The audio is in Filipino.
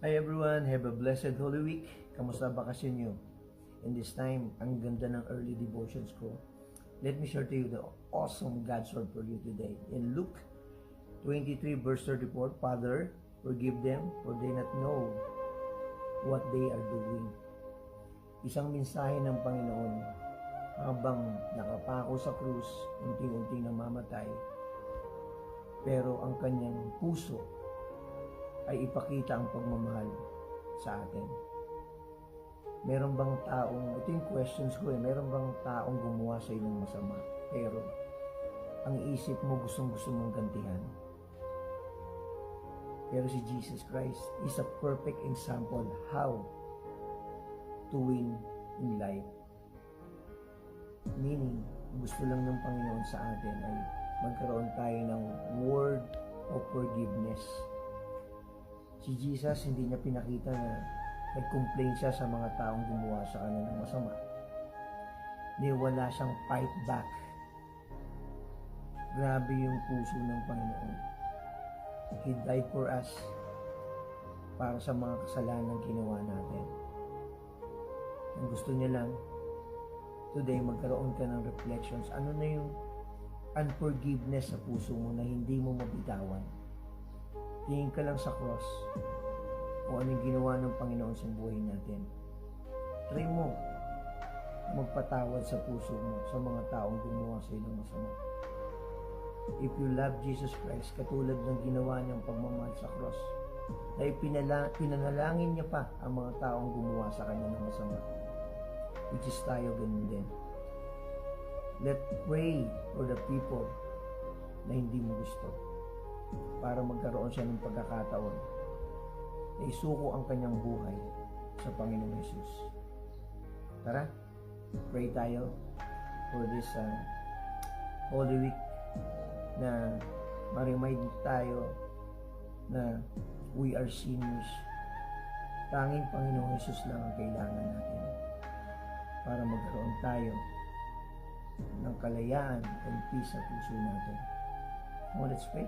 Hi everyone, have a blessed Holy Week. Kamusta bakasyon nyo? In this time, ang ganda ng early devotions ko. Let me share to you the awesome God's word for you today. In Luke 23 verse 34, Father, forgive them for they not know what they are doing. Isang mensahe ng Panginoon habang nakapako sa krus, unti-unting namamatay, pero ang kanyang puso ay ipakita ang pagmamahal sa atin. Meron bang taong, ito yung questions ko meron bang taong gumawa sa iyo ng masama, pero ang isip mo gustong-gusto mong gantihan? Pero si Jesus Christ is a perfect example how to win in life. Meaning, gusto lang ng Panginoon sa atin ay magkaroon tayo ng word of forgiveness. Si Jesus, hindi niya pinakita na nag-complain siya sa mga taong gumawa sa kanya ng masama. Wala siyang fight back. Grabe yung puso ng Panginoon. He died for us para sa mga kasalanan ginawa natin. Ang gusto niya lang, today magkaroon ka ng reflections. Ano na yung unforgiveness sa puso mo na hindi mo mabitawan? Tingin ka lang sa cross o anong ginawa ng Panginoon sa buhay natin. Try mo magpatawad sa puso mo sa mga taong gumawa sa iyo ng masama. If you love Jesus Christ, katulad ng ginawa niyang pagmamahal sa cross, na pinanalangin niya pa ang mga taong gumawa sa kanya ng masama, which is tayo ganun din. Let's pray for the people na hindi mo gusto, para magkaroon siya ng pagkakataon na isuko ang kanyang buhay sa Panginoong Jesus. Tara, pray tayo for this Holy Week na ma-remind tayo na we are sinners. Tanging Panginoong Jesus lang ang kailangan natin para magkaroon tayo ng kalayaan and peace sa puso natin. Let's pray.